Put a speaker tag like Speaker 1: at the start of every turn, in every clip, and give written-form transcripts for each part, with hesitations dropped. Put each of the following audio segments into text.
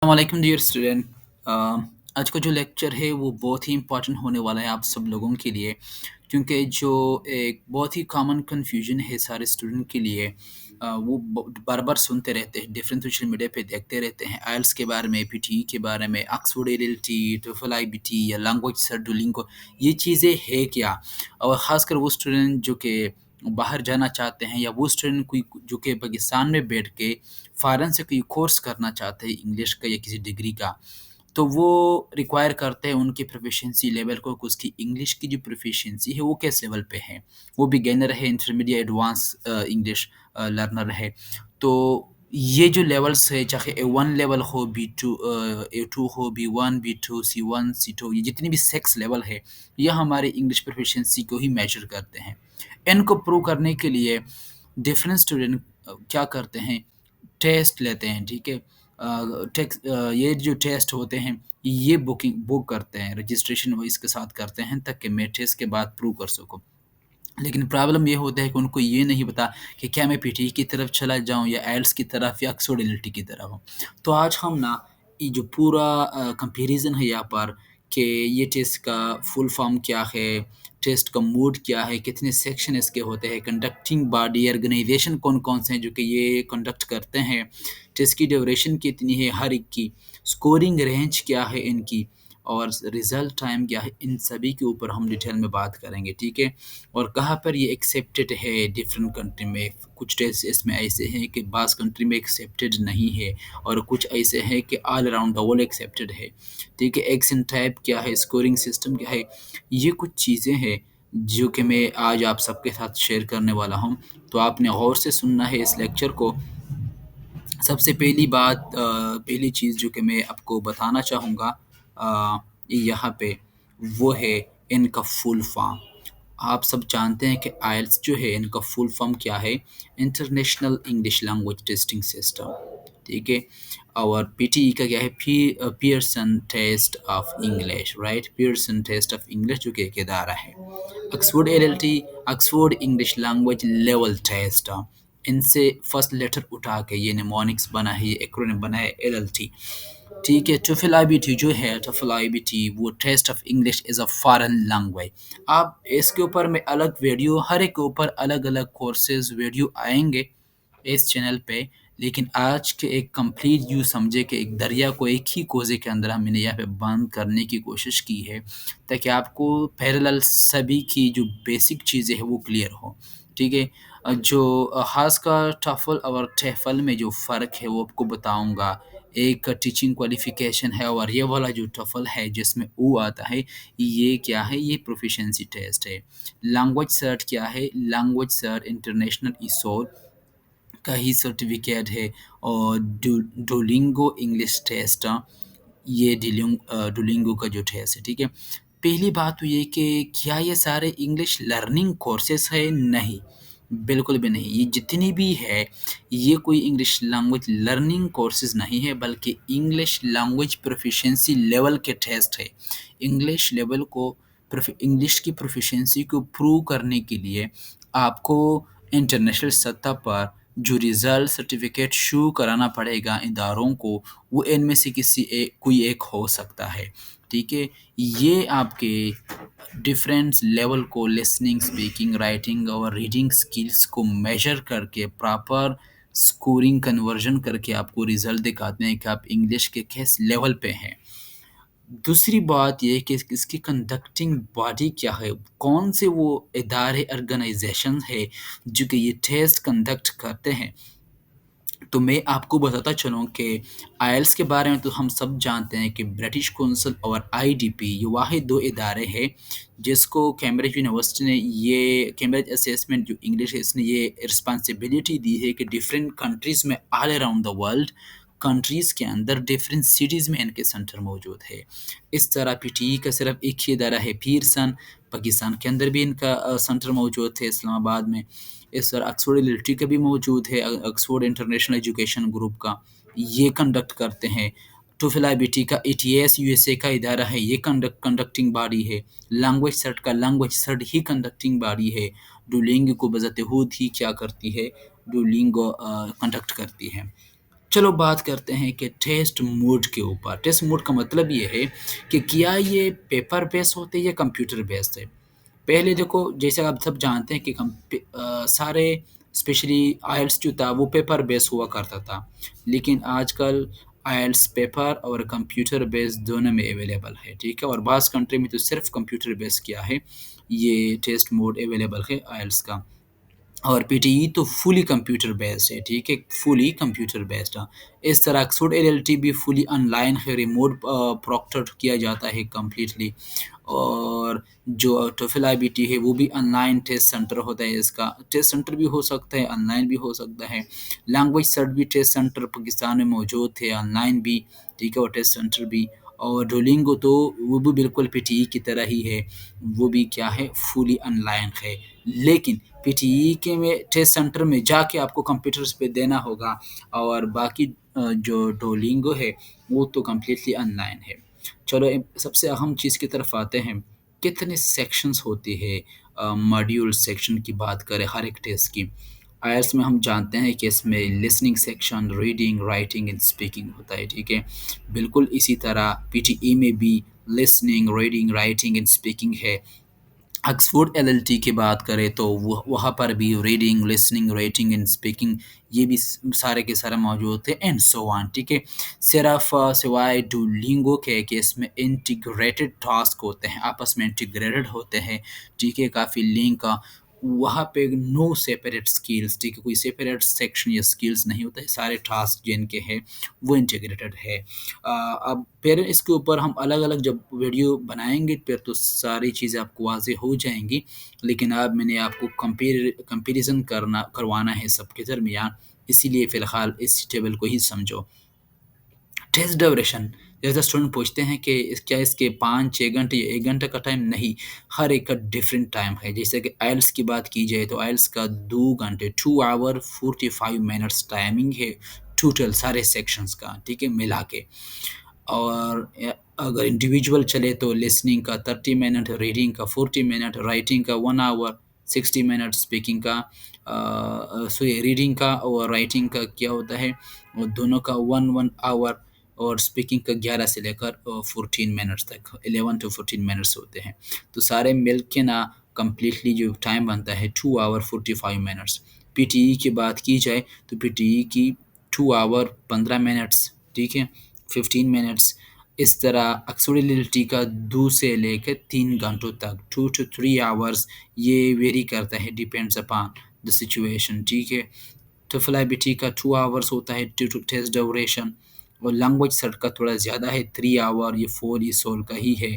Speaker 1: वालेकुम dear student. आज का जो लेक्चर है वो बहुत ही इम्पोर्टेंट होने वाला है आप सब लोगों के लिए, क्योंकि जो एक बहुत ही कॉमन कन्फ्यूजन है सारे स्टूडेंट के लिए। वो बार बार सुनते रहते हैं, डिफरेंट सोशल मीडिया पे देखते रहते हैं आइल्स के बारे में, पीटी के बारे में, ऑक्सफोर्ड एलएलटी, टोफल आईबीटी या लैंग्वेज सर्च डुओलिंगो। ये चीज़ें है क्या? और ख़ासकर वो स्टूडेंट जो कि बाहर जाना चाहते हैं, या वो स्टूडेंट कोई जो कि पाकिस्तान में बैठ के फ़ॉरेन से कोई कोर्स करना चाहते हैं इंग्लिश का या किसी डिग्री का, तो वो रिक्वायर करते हैं उनकी प्रोफिशिएंसी लेवल को कि उसकी इंग्लिश की जो प्रोफिशिएंसी है वो किस लेवल पे है। वो बिगिनर है, इंटरमीडिएट, एडवांस इंग्लिश लर्नर है। तो ये जो लेवल्स है, चाहे A1 लेवल हो, B2 A2 हो, B1, B2, C1, C2, ये जितनी भी 6 लेवल है, ये हमारे इंग्लिश प्रोफिशिएंसी को ही मेजर करते हैं। इनको प्रूव करने के लिए डिफरेंट स्टूडेंट क्या करते हैं, टेस्ट लेते हैं, ठीक है? ये जो टेस्ट होते हैं, ये बुक करते हैं, रजिस्ट्रेशन वो इसके साथ करते हैं ताकि मैं टेस्ट के बाद प्रूव कर सकूँ। लेकिन प्रॉब्लम ये होता है कि उनको ये नहीं पता कि क्या मैं पीटी की तरफ चला जाऊँ या आइल्स की तरफ या ऑक्सफोर्ड एलएलटी की तरफ। तो आज हम ना ये जो पूरा कंपैरिज़न है यहाँ पर, कि ये टेस्ट का फुल फॉर्म क्या है, टेस्ट का मोड क्या है, कितने सेक्शन इसके होते हैं, कंडक्टिंग बॉडी ऑर्गेनाइजेशन कौन-कौन से हैं जो कि ये कंडक्ट करते हैं, टेस्ट की ड्यूरेशन कितनी है हर एक की, स्कोरिंग रेंज क्या है इनकी, और रिज़ल्ट टाइम क्या है, इन सभी के ऊपर हम डिटेल में बात करेंगे, ठीक है? और कहाँ पर ये एक्सेप्टेड है डिफरेंट कंट्री में। कुछ टेस्ट इसमें ऐसे हैं कि बाज़ कंट्री में एक्सेप्टेड नहीं है, और कुछ ऐसे हैं कि all around the world accepted है, ठीक है? एक्शन टाइप क्या है, स्कोरिंग सिस्टम क्या है, ये कुछ चीज़ें हैं जो कि मैं आज आप सबके साथ शेयर करने वाला हूँ। तो आपने गौर से सुनना है इस लेक्चर को। सबसे पहली बात, पहली चीज़ जो कि मैं आपको बताना चाहूँगा यहाँ पे, वो है इनका फुल फॉर्म। आप सब जानते हैं कि आइल्स जो है इनका फुल फॉर्म क्या है, international English language testing system, ठीक है? और पीटीई का क्या है, Pearson test of English, right? Pearson test of English जो कि एक इदारा है। Oxford ELLT, Oxford English language level test. इनसे फर्स्ट लेटर उठा के ये निमोनिक्स बना है, ये एक्रोनिम बना है एलएलटी, ठीक है? टोफल आईबीटी जो है, टोफल आईबीटी वो test of English is a foreign language. आप इसके ऊपर में अलग वीडियो, हर एक के ऊपर अलग अलग कोर्सेज वीडियो आएंगे इस चैनल पे। लेकिन आज के एक कंप्लीट यूँ समझे कि एक दरिया को एक ही कोज़े के अंदर हमने यहाँ पे बंद करने की कोशिश की है, ताकि आपको पैरेलल सभी की जो बेसिक चीज़ें हैं वो क्लियर हो, ठीक है? जो ख़ास का टफ़ल और टफ़ल में जो फ़र्क है वो आपको बताऊँगा। एक टीचिंग क्वालिफ़िकेशन है, और ये वाला जो टफ़ल है जिसमें ओ आता है, ये क्या है, ये प्रोफ़िशिएंसी टेस्ट है। लैंग्वेज सर्ट क्या है, लैंग्वेज सर्ट इंटरनेशनल ISOL का ही सर्टिफ़िकेट है। और डुओलिंगो इंग्लिश टेस्ट, ये डुओलिंगो का जो टेस्ट है, ठीक है? पहली बात तो ये कि क्या ये सारे इंग्लिश लर्निंग कोर्सेज़ है? नहीं, बिल्कुल भी नहीं। ये जितनी भी है, ये कोई इंग्लिश लैंग्वेज लर्निंग कोर्सेज़ नहीं है, बल्कि इंग्लिश लैंग्वेज प्रोफ़िशिएंसी लेवल के टेस्ट है। इंग्लिश लेवल को इंग्लिश की प्रोफ़िशिएंसी को प्रूव करने के लिए आपको इंटरनेशनल सतह पर जो रिज़ल्ट सर्टिफ़िकेट शो कराना पड़ेगा इदारों को, वो इनमें से किसी कोई एक हो सकता है, ठीक है? ये आपके डिफरेंट लेवल को, लिसनिंग, स्पीकिंग, राइटिंग और रीडिंग स्किल्स को मेजर करके प्रॉपर स्कोरिंग कन्वर्जन करके आपको रिज़ल्ट दिखाते हैं कि आप इंग्लिश के किस लेवल पे हैं। दूसरी बात ये है कि इसकी कंडक्टिंग बॉडी क्या है, कौन से वो इदारे, ऑर्गेनाइजेशन है जो कि ये टेस्ट कंडक्ट करते हैं। तो मैं आपको बताता चलूँ कि आईएलटीएस के बारे में तो हम सब जानते हैं कि ब्रिटिश काउंसिल और आईडीपी ये वाहिद दो इदारे हैं जिसको कैम्ब्रिज यूनिवर्सिटी ने, ये कैम्ब्रिज असेसमेंट जो इंग्लिश है, इसने ये रिस्पॉन्सिबिलिटी दी है कि डिफरेंट कंट्रीज़ में all around the world, countries के अंदर डिफरेंट सिटीज़ में इनके सेंटर मौजूद है। इस तरह पीटीई का सिर्फ एक ही इदारा है, पीयरसन। पाकिस्तान के अंदर भी इनका सेंटर मौजूद है, इस्लामाबाद में। इस तरह ऑक्सफोर्ड यूनिवर्सिटी का भी मौजूद है, ऑक्सफोर्ड इंटरनेशनल एजुकेशन ग्रुप का, ये कंडक्ट करते हैं। टोफल आईबीटी का एटीएस यूएसए का इदारा है, ये कंडक्टिंग बॉडी है। लैंग्वेज सर्ट का लैंग्वेज सर्ट ही कंडक्टिंग बॉडी है। डुओलिंगो को बज़ाते खुद ही क्या करती है, डुओलिंगो कंडक्ट करती है। چلو بات کرتے ہیں کہ ٹیسٹ موڈ کے اوپر. ٹیسٹ موڈ کا مطلب یہ ہے کہ کیا یہ پیپر بیس ہوتے یا کمپیوٹر بیسڈ ہے. پہلے دیکھو جیسے آپ سب جانتے ہیں کہ سارے اسپیشلی آئلس جو تھا وہ پیپر بیس ہوا کرتا تھا، لیکن آج کل آئلس پیپر اور کمپیوٹر بیس دونوں میں اویلیبل ہے، ٹھیک ہے. اور بعض کنٹری میں تو صرف کمپیوٹر بیس کیا ہے یہ ٹیسٹ موڈ اویلیبل ہے آئلس کا. اور پی ٹی ای تو فلی کمپیوٹر بیسڈ ہے، ٹھیک ہے، فلی کمپیوٹر بیسڈ ہے. اس طرح آکسفورڈ ایل ایل ٹی بھی فلی آن لائن ہے، ریموٹ پروکٹر کیا جاتا ہے کمپلیٹلی. اور جو ٹوفل آئی بی ٹی ہے وہ بھی آن لائن ٹیسٹ سینٹر ہوتا ہے، اس کا ٹیسٹ سینٹر بھی ہو سکتا ہے، آن لائن بھی ہو سکتا ہے. لینگویج سرٹ بھی ٹیسٹ سینٹر پاکستان میں موجود تھے، آن لائن بھی، ٹھیک ہے، اور ٹیسٹ سینٹر بھی. اور ڈولنگو تو وہ بھی بالکل پی ٹی ای کی طرح ہی ہے، وہ بھی کیا ہے، فلی آن لائن ہے. لیکن پی ٹی ای کے میں ٹیسٹ سینٹر میں جا کے آپ کو کمپیوٹرز پہ دینا ہوگا، اور باقی جو ڈولنگو ہے وہ تو کمپلیٹلی آن لائن ہے. چلو سب سے اہم چیز کی طرف آتے ہیں، کتنے سیکشنز ہوتی ہے. ماڈیول سیکشن کی بات کریں ہر ایک ٹیسٹ کی، آئلس میں ہم جانتے ہیں کہ اس میں listening section, reading, writing and speaking ہوتا ہے، ٹھیک ہے. بالکل اسی طرح پی ٹی ای میں بھی listening, reading, writing and speaking ہے. آکسفورڈ ایل ایل ٹی کی بات کریں تو وہاں پر بھی reading, listening, writing and speaking یہ بھی سارے کے سارے موجود تھے، اینڈ سو آن، ٹھیک ہے. صرف سوائے ڈولینگو کے کہ اس میں انٹیگریٹڈ ٹاسک ہوتے ہیں، آپس میں انٹیگریٹڈ ہوتے ہیں، ٹھیک ہے، کافی لنک کا. وہاں پہ نو سیپریٹ سکلز، ٹھیک ہے، کوئی سیپریٹ سیکشن یا سکلز نہیں ہوتا ہے، سارے ٹاسک جن کے ہیں وہ انٹیگریٹڈ ہے. اب پھر اس کے اوپر ہم الگ الگ جب ویڈیو بنائیں گے پھر تو ساری چیزیں آپ کو واضح ہو جائیں گی، لیکن اب میں نے آپ کو کمپیریزن کروانا ہے سب کے درمیان، اسی لیے فی الحال اس ٹیبل کو ہی سمجھو. ٹیسٹ ڈیوریشن، جیسے اسٹوڈنٹ پوچھتے ہیں کہ کیا اس کے 5 6 گھنٹے یا 1 گھنٹہ کا ٹائم، نہیں، ہر ایک کا ڈیفرنٹ ٹائم ہے. جیسے کہ آئلس کی بات کی جائے تو آئلس کا 2 گھنٹے 2 hour 45 minutes ٹائمنگ ہے ٹوٹل سارے سیکشنز کا، ٹھیک ہے، ملا کے. اور اگر انڈیویجول چلے تو لسننگ کا 30 منٹ، ریڈنگ کا 40 منٹ، رائٹنگ کا 1 hour 60 منٹ، اسپیکنگ کا ریڈنگ کا اور رائٹنگ کا کیا ہوتا ہے، اور دونوں کا 1 hour، اور اسپیکنگ کا 11 سے لے کر 14 منٹس تک، 11 to 14 منٹس ہوتے ہیں. تو سارے مل کے نا کمپلیٹلی جو ٹائم بنتا ہے 2 hour 45 minutes. P T E کی بات کی جائے تو پی ٹی ای کی 2 hour 15 minutes، ٹھیک ہے، 15 منٹس. اس طرح ایکسوڈیلٹی کا 2 سے لے کے 3 گھنٹوں تک، 2 to 3 hours، یہ ویری کرتا ہے، ڈیپینڈس اپان دا سچویشن، ٹھیک ہے. ٹوفل آئی بی ٹی کا 2 hours ہوتا ہے ٹو ٹیسٹ ڈیوریشن. اور لینگویج سیٹ کا تھوڑا زیادہ ہے، 3 hour، یہ 4 سول کا ہی ہے،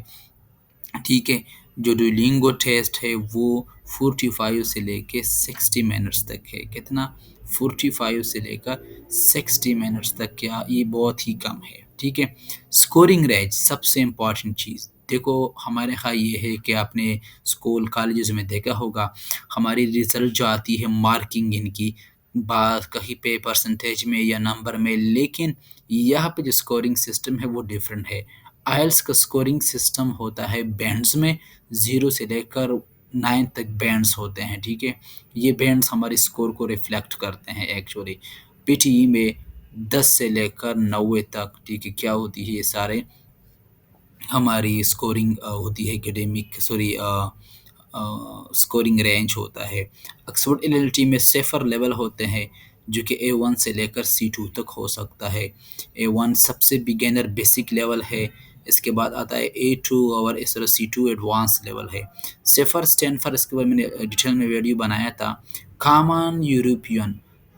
Speaker 1: ٹھیک ہے. جو ڈولینگو ٹیسٹ ہے وہ 45 سے لے کے 60 منٹس تک ہے. کتنا؟ 45 سے لے کر 60 منٹس تک، کیا یہ بہت ہی کم ہے، ٹھیک ہے. اسکورنگ رینج سب سے امپورٹنٹ چیز دیکھو، ہمارے خیال یہ ہے کہ آپ نے اسکول کالجز میں دیکھا ہوگا، ہماری ریزلٹ جو آتی ہے مارکنگ ان کی بات کہیں پہ پرسنٹیج میں یا نمبر میں، لیکن یہاں پہ جو اسکورنگ سسٹم ہے وہ ڈیفرنٹ ہے. آئلس کا اسکورنگ سسٹم ہوتا ہے بینڈز میں، 0 سے لے کر 9 تک بینڈز ہوتے ہیں، ٹھیک ہے. یہ بینڈز ہمارے اسکور کو ریفلیکٹ کرتے ہیں ایکچولی. پی ٹی ای میں 10 سے لے کر 90 تک، ٹھیک ہے، کیا ہوتی ہے، یہ سارے ہماری اسکورنگ ہوتی ہے، اکیڈیمک اسکورنگ رینج ہوتا ہے. آکسفورڈ ایل ایل ٹی میں صفر لیول ہوتے ہیں جو کہ A1 سے لے کر C2 تک ہو سکتا ہے. A1 سب سے بگینر بیسک لیول ہے، اس کے بعد آتا ہے A2، اور اس طرح C2 ایڈوانس لیول ہے. صفر اسٹینفر، اس کے بعد میں نے ڈیٹیل میں ویڈیو بنایا تھا. Common European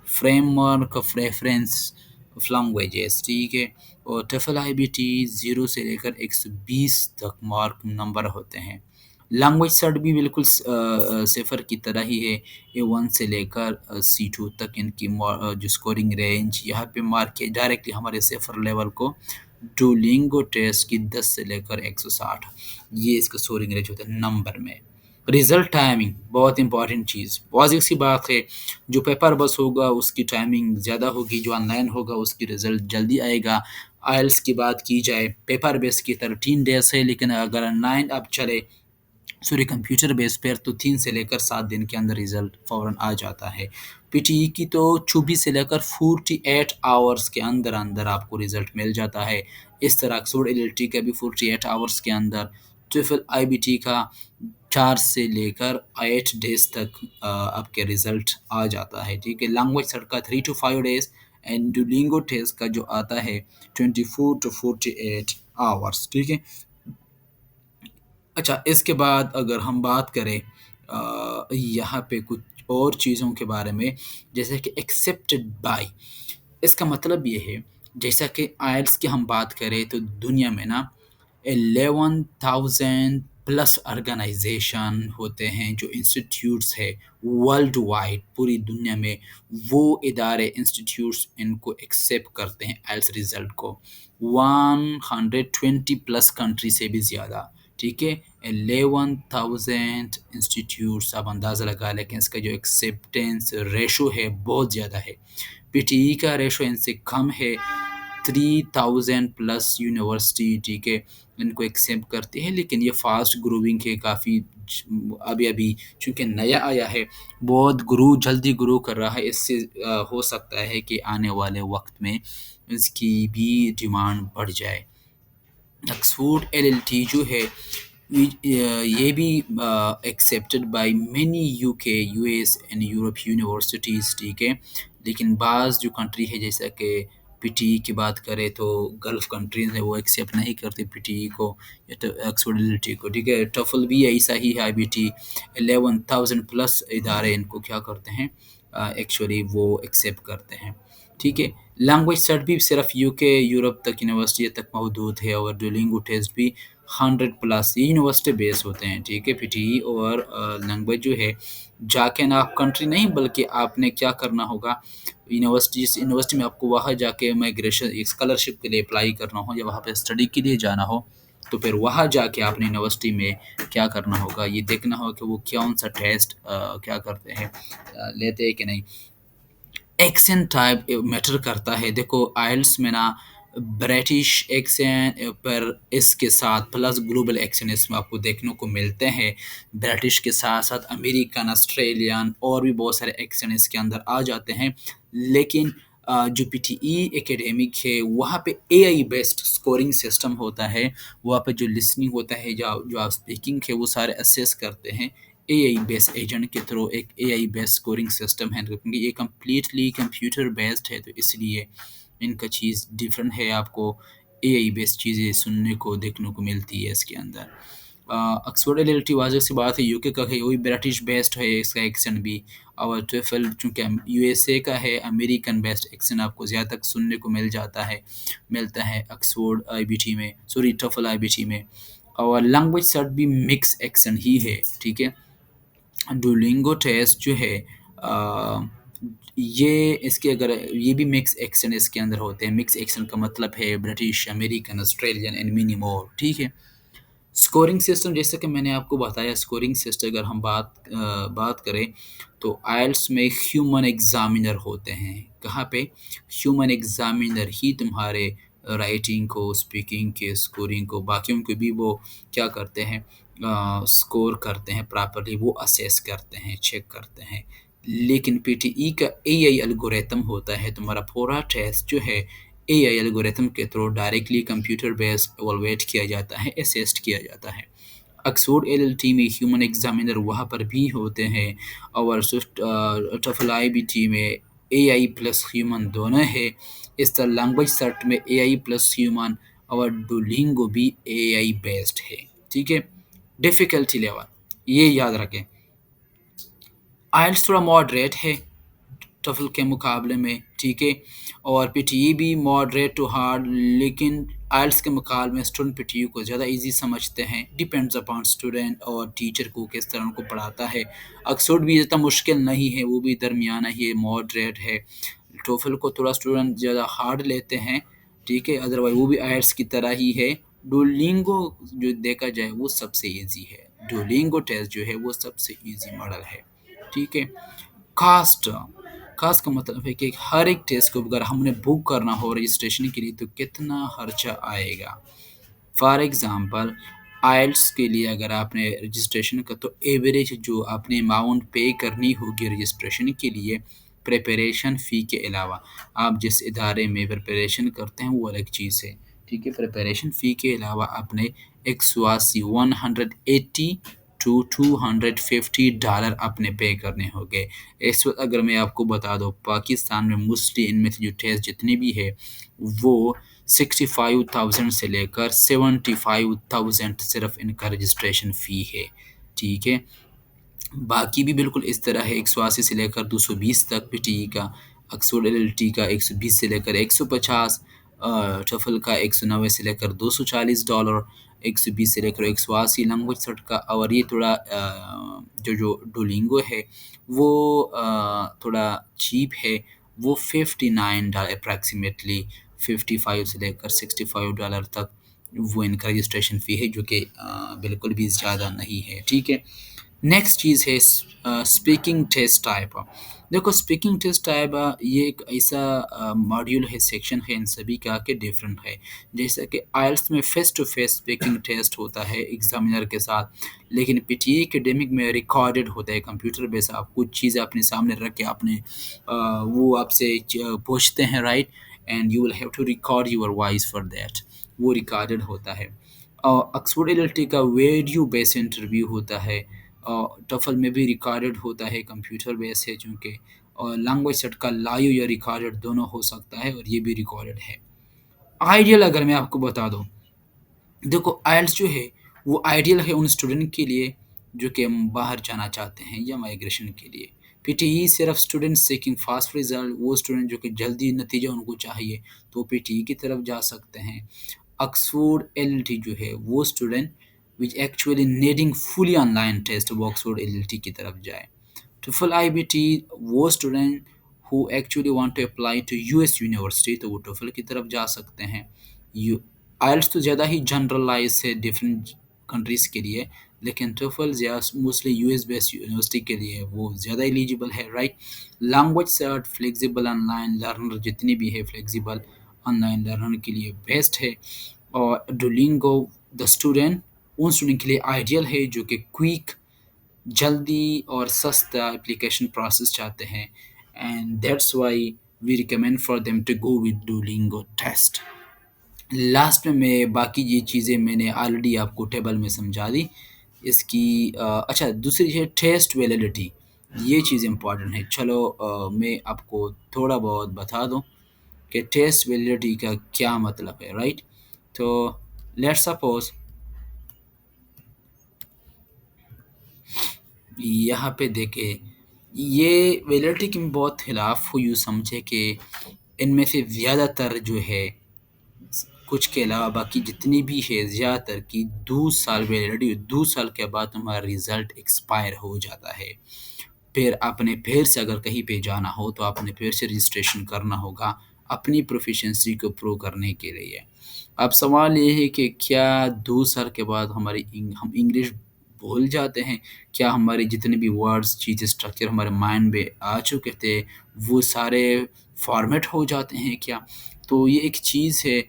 Speaker 1: frame work of reference of languages, ٹھیک ہے. اور ٹفل آئی بی ٹی 0 سے لے کر 120 تک مارک نمبر ہوتے ہیں. لینگویج سرٹ بھی بالکل صفر کی طرح ہی ہے، A1 سے لے کر C2 تک ان کی جو اسکورنگ رینج یہاں پہ مارک کیا ڈائریکٹلی ہمارے صفر لیول کو. ڈولینگو ٹیسٹ کی 10 سے لے کر 160، یہ اس کا اسکورنگ رینج ہوتا ہے نمبر میں. ریزلٹ ٹائمنگ بہت امپورٹنٹ چیز، واضح سی بات ہے، جو پیپر بس ہوگا اس کی ٹائمنگ زیادہ ہوگی، جو آن لائن ہوگا اس کی رزلٹ جلدی آئے گا. آئلس کی بات کی جائے پیپر بیس کی 13 days ہے، لیکن اگر آن لائن اب چلے सॉरी कंप्यूटर बेस पर तो 3 से लेकर 7 दिन के अंदर रिज़ल्ट फ़ौरन आ जाता है। पीटीई की तो 24 से लेकर 48 आवर्स के अंदर-अंदर आपको रिज़ल्ट मिल जाता है। इस तरह ऑक्सफोर्ड एलएलटी का भी 48 आवर्स के अंदर, टोफल आईबीटी का 4 से लेकर 8 डेज़ तक आपके रिज़ल्ट आ जाता है, ठीक है। लैंग्वेज सर्च का 3 to 5 days and Duolingo test का जो आता है 24 टू 48 आवर्स, ठीक है। अच्छा, इसके बाद अगर हम बात करें यहाँ पे कुछ और चीज़ों के बारे में, जैसे कि एक्सेप्टेड बाय, इसका मतलब ये है, जैसा कि आइल्स की हम बात करें तो दुनिया में ना 11,000 प्लस ऑर्गेनाइजेशन होते हैं, जो इंस्टीट्यूट्स है वर्ल्ड वाइड पूरी दुनिया में, वो इदारे इंस्टीट्यूट्स इनको एक्सेप्ट करते हैं आइल्स रिजल्ट को 120 प्लस कंट्री से भी ज़्यादा, ठीक है। 11,000 इंस्टीट्यूट्स, आप अंदाज़ा लगा, लेकिन इसका जो एक्सेप्टेंस रेशो है बहुत ज़्यादा है। पीटीई का रेशो इनसे कम है, 3000 प्लस यूनिवर्सिटी, ठीक है, इनको एक्सेप्ट करती है, लेकिन ये फास्ट ग्रोइंग है काफ़ी। अभी अभी चूँकि नया आया है, बहुत जल्दी ग्रो कर रहा है, इससे हो सकता है कि आने वाले वक्त में इसकी भी डिमांड बढ़ जाए। ऑक्सफोर्ड एलएलटी जो है ये भी accepted by many UK, US and Europe universities, ठीक है। लेकिन बाज़ जो कंट्री है, जैसा कि पीटीई की बात करें तो गल्फ़ कंट्रीज़ हैं, वो एक्सेप्ट नहीं करते पीटीई को या तो ऑक्सफोर्ड एलएलटी को, ठीक है। टफल भी ऐसा ही है, आईबीटी 11,000 प्लस इदारे इनको क्या करते हैं, एक्चुअली वो एक्सेप्ट करते हैं, ठीक है। लैंग्वेज सेट भी सिर्फ यूके, यूरोप तक यूनिवर्सिटी तक महदूद है, और डुओलिंगो टेस्ट भी 100 प्लस, ये यूनिवर्सिटी बेस होते हैं, ठीक है। पीटीई और लैंग्वेज जो है, जाके ना आप कंट्री नहीं, बल्कि आपने क्या करना होगा, यूनिवर्सिटी में आपको वहाँ जाके माइग्रेशन स्कॉलरशिप के लिए अप्लाई करना हो, या वहाँ पे स्टडी के लिए जाना हो, तो फिर वहाँ जाके आपने यूनिवर्सिटी में क्या करना होगा, ये देखना होगा कि वो कौन सा टेस्ट क्या करते हैं, लेते हैं कि नहीं। एक्सेंट टाइप मैटर करता है। देखो आइल्स में ना ब्रिटिश एक्सेंट पर इसके साथ प्लस ग्लोबल एक्सेंट इसमें आपको देखने को मिलते हैं। ब्रिटिश के साथ साथ अमेरिकन, ऑस्ट्रेलियन और भी बहुत सारे एक्सेंट इसके अंदर आ जाते हैं। लेकिन जो पीटीई एकेडमिक है, वहाँ पे एआई बेस्ड स्कोरिंग सिस्टम होता है। वहाँ पे जो लिसनिंग होता है, जो जो आप स्पीकिंग है, वो सारे असेस करते हैं एआई बेस्ड एजेंट के थ्रू। एक एआई बेस्ड स्कोरिंग सिस्टम है, क्योंकि ये कम्प्लीटली कंप्यूटर बेस्ड है, तो इसलिए इनका चीज़ डिफरेंट है। आपको एआई बेस्ड चीज़ें सुनने को देखने को मिलती है इसके अंदर। ऑक्सफोर्ड एलएलटी वाज़ेह सी बात है, यूके का है, वही ब्रिटिश बेस्ड है इसका एक्सेंट भी। और टोफल चूँकि यूएसए का है, अमेरिकन बेस्ड एक्सेंट आपको ज़्यादा तक सुनने को मिलता है ऑक्सफोर्ड आईबीटी में, सॉरी टोफल आईबीटी में। और लैंग्वेज सर्च भी मिक्स एक्सेंट ही है, ठीक है। डुओलिंगो टेस्ट जो है, अ, ये इसके अगर ये भी मिक्स एक्सेंट इसके अंदर होते हैं। मिक्स एक्सेंट का मतलब है British, American, Australian and many more, ठीक है। स्कोरिंग सिस्टम, जैसे कि मैंने आपको बताया, स्कोरिंग सिस्टम अगर हम बात करें तो आइल्स में ह्यूमन एग्जामिनर होते हैं। कहाँ पे? ह्यूमन एग्जामिनर ही तुम्हारे राइटिंग को, स्पीकिंग के स्कोरिंग को, बाकियों को भी वो क्या करते हैं, स्कोर करते हैं प्रॉपर्ली, वो असेस करते हैं, चेक करते हैं। लेकिन पीटीई का एआई एल्गोरिथम होता है, तुम्हारा पूरा टेस्ट जो है एआई एल्गोरिथम के through directly computer based evaluate किया जाता है, असेस्ड किया जाता है। ऑक्सफोर्ड एलएलटी में ह्यूमन एग्जामिनर वहाँ पर भी होते हैं, और स्विफ्ट टफल आईबीटी में एआई प्लस ह्यूमन दोनों है। इस तरह लैंग्वेज सर्च में एआई प्लस ह्यूमन, और डुओलिंगो भी एआई बेस्ड है, ठीक है। डिफ़िकल्टी लेवल ये याद रखें, आइल्स थोड़ा मॉडरेट है टफल के मुकाबले में, ठीक है। और पीटीई भी मॉडरेट टू हार्ड, लेकिन आइल्स के मुकाबले में स्टूडेंट पीटीई को ज़्यादा इजी समझते हैं। डिपेंड्स अपॉन स्टूडेंट और टीचर को किस तरह उनको पढ़ाता है। ऑक्सफोर्ड भी इतना मुश्किल नहीं है, वो भी दरमियाना ही मॉडरेट है। टोफल को थोड़ा स्टूडेंट ज़्यादा हार्ड लेते हैं, ठीक है, अदरवाइज वो भी आइल्स की तरह ही है। डुओलिंगो जो देखा जाए वो सबसे ईजी है, डुओलिंगो टेस्ट जो है वो सबसे ईजी मॉडल है, ठीक है। कास्ट, कास्ट का मतलब है कि हर एक टेस्ट को अगर हमने बुक करना हो रजिस्ट्रेशन के लिए, तो कितना खर्चा आएगा। फॉर एग्ज़ाम्पल آئلٹس کے لیے اگر آپ نے رجسٹریشن کا تو ایوریج جو آپ نے اماؤنٹ پے کرنی ہوگی رجسٹریشن کے لیے پریپریشن فی کے علاوہ، آپ جس ادارے میں پریپریشن کرتے ہیں وہ الگ چیز ہے، ٹھیک ہے، پریپریشن فی کے علاوہ آپ نے 180 ٹو $250 اپنے پے کرنے ہوگے۔ اس وقت اگر میں آپ کو بتا دوں پاکستان میں موسٹلی ان میں سے جو ٹیسٹ جتنے بھی ہے وہ 65,000 سے لے کر 75,000 صرف ان کا رجسٹریشن فی ہے، ٹھیک ہے۔ باقی بھی بالکل اس طرح ہے، 180 سے لے کر 220 تک پی ٹی ای کا، آکسفورڈ ایل ایل ٹی کا 120 سے لے کر 150، ٹفل کا 190 سے لے کر $240، 120 سے لے کر 180 لینگویج سیٹ کا، اور یہ تھوڑا جو ڈولنگو ہے وہ تھوڑا چیپ ہے، وہ $59 اپریکسیمیٹلی، 55 سے لے کر $65 تک وہ ان کا رجسٹریشن فی ہے، جو کہ بالکل بھی زیادہ نہیں ہے، ٹھیک ہے۔ نیکسٹ چیز ہے اسپیکنگ ٹیسٹ ٹائپ۔ دیکھو اسپیکنگ ٹیسٹ ٹائپ یہ ایک ایسا ماڈیول ہے، سیکشن ہے ان سبھی کا کہ ڈیفرنٹ ہے، جیسا کہ آئلس میں face to face speaking test ہوتا ہے ایگزامینر کے ساتھ، لیکن پی ٹی اکیڈیمک میں ریکارڈڈ ہوتا ہے کمپیوٹر بیس، آپ کچھ چیزیں اپنے سامنے رکھ کے آپ نے وہ آپ سے پوچھتے ہیں، right, and you will have to record your voice for that, وہ ریکارڈڈ ہوتا ہے۔ اور آکسفورڈ ایل ایل ٹی کا ویڈیو بیس انٹرویو ہوتا ہے، اور ٹفل میں بھی ریکارڈڈ ہوتا ہے، کمپیوٹر بیس ہے چونکہ، اور لینگویج سیٹ کا لائیو یا ریکارڈڈ دونوں ہو سکتا ہے، اور یہ بھی ریکارڈڈ ہے۔ آئیڈیل اگر میں آپ کو بتا دوں، دیکھو آئلس جو ہے وہ آئیڈیل ہے ان اسٹوڈنٹ کے لیے جو کہ باہر جانا چاہتے ہیں یا مائگریشن کے لیے۔ پی ٹی ای صرف اسٹوڈنٹ سیکنگ فاسٹ ریزلٹ، وہ اسٹوڈنٹ جو کہ جلدی نتیجہ ان کو چاہیے تو پی ٹی ای کی طرف جا سکتے ہیں۔ آکسفورڈ ایل ایل ٹی جو ہے وہ student which actually needing fully online test وہ آکسفورڈ ایل ایل ٹی کی طرف جائے۔ ٹوفل آئی بی ٹی وہ student who actually want to apply to US university تو وہ ٹوفل کی طرف جا سکتے ہیں۔ آئلس تو زیادہ ہی جنرلائز ہے ڈفرینٹ کنٹریز کے لیے، لیکن TOEFL mostly U S based university کے لیے وہ زیادہ ایلیجیبل ہے، right. Language cert flexible online learner جتنی بھی ہے فلیکسیبل آن لائن لرنر کے لیے بیسٹ ہے۔ اور ڈولنگو دا اسٹوڈنٹ ان اسٹوڈنٹ کے لیے آئیڈیل ہے جو کہ کوئک، جلدی اور سستا اپلیکیشن پروسیس چاہتے ہیں، and that's why we recommend for them to go with Duolingo test. Last میں باقی یہ چیزیں میں نے آلریڈی آپ کو ٹیبل میں سمجھا دی اس کی۔ اچھا دوسری ہے ٹیسٹ ویلیڈیٹی، یہ چیز امپورٹنٹ ہے، چلو میں آپ کو تھوڑا بہت بتا دوں کہ ٹیسٹ ویلیڈیٹی کا کیا مطلب ہے، رائٹ۔ تو لیٹ سپوز یہاں پہ دیکھیں، یہ ویلیڈیٹی کے میں بہت خلاف ہو، یوں سمجھے کہ ان میں سے زیادہ تر جو ہے کچھ کے علاوہ باقی جتنی بھی ہے زیادہ تر کی 2 سال ویلیڈیٹی، 2 سال کے بعد تمہارا ریزلٹ ایکسپائر ہو جاتا ہے۔ پھر آپ نے پھر سے اگر کہیں پہ جانا ہو تو آپ نے پھر سے رجسٹریشن کرنا ہوگا اپنی پروفیشنسی کو پروو کرنے کے لیے۔ اب سوال یہ ہے کہ کیا 2 سال کے بعد ہم انگلش بھول جاتے ہیں؟ کیا ہمارے جتنے بھی ورڈز چیزیں اسٹرکچر ہمارے مائنڈ میں آ چکے تھے وہ سارے فارمیٹ ہو جاتے ہیں کیا؟ تو یہ ایک چیز ہے،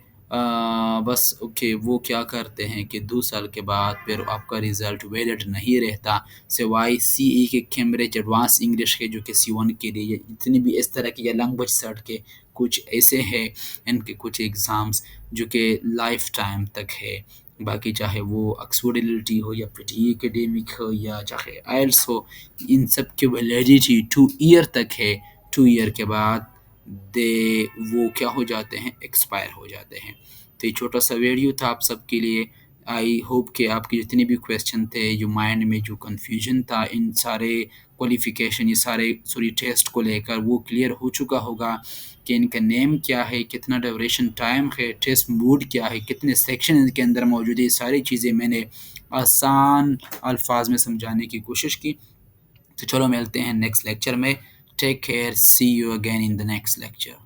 Speaker 1: بس اوکے وہ کیا کرتے ہیں کہ 2 سال کے بعد پھر آپ کا رزلٹ ویلڈ نہیں رہتا، سوائے سی ای کے کیمبرج ایڈوانس انگلش کے جو کہ C1 کے لیے، جتنی بھی اس طرح کے یا لینگویج سرٹ کے کچھ ایسے ہیں ان کے کچھ ایگزامز جو کہ لائف ٹائم تک ہے۔ باقی چاہے وہ آکسفورڈ ایل ایل ٹی ہو یا پی ٹی ای اکیڈیمک ہو یا چاہے آئلس ہو، ان سب کی ویلیڈیٹی 2 ایئر تک ہے۔ 2 ایئر کے بعد وہ کیا ہو جاتے ہیں، ایکسپائر ہو جاتے ہیں۔ تو یہ چھوٹا سا ویڈیو تھا آپ سب کے لیے، آئی ہوپ کہ آپ کے جتنے بھی کویسچن تھے، جو مائنڈ میں جو کنفیوژن تھا ان سارے کوالیفیکیشن، یہ سارے ٹیسٹ کو لے کر وہ کلیئر ہو چکا ہوگا کہ ان کا نیم کیا ہے، کتنا ڈیوریشن ٹائم ہے، ٹیسٹ موڈ کیا ہے، کتنے سیکشن ان کے اندر موجود ہے، یہ ساری چیزیں میں نے آسان الفاظ میں سمجھانے کی کوشش کی۔ تو چلو ملتے ہیں نیکسٹ لیکچر میں، take care, see you again in the next lecture.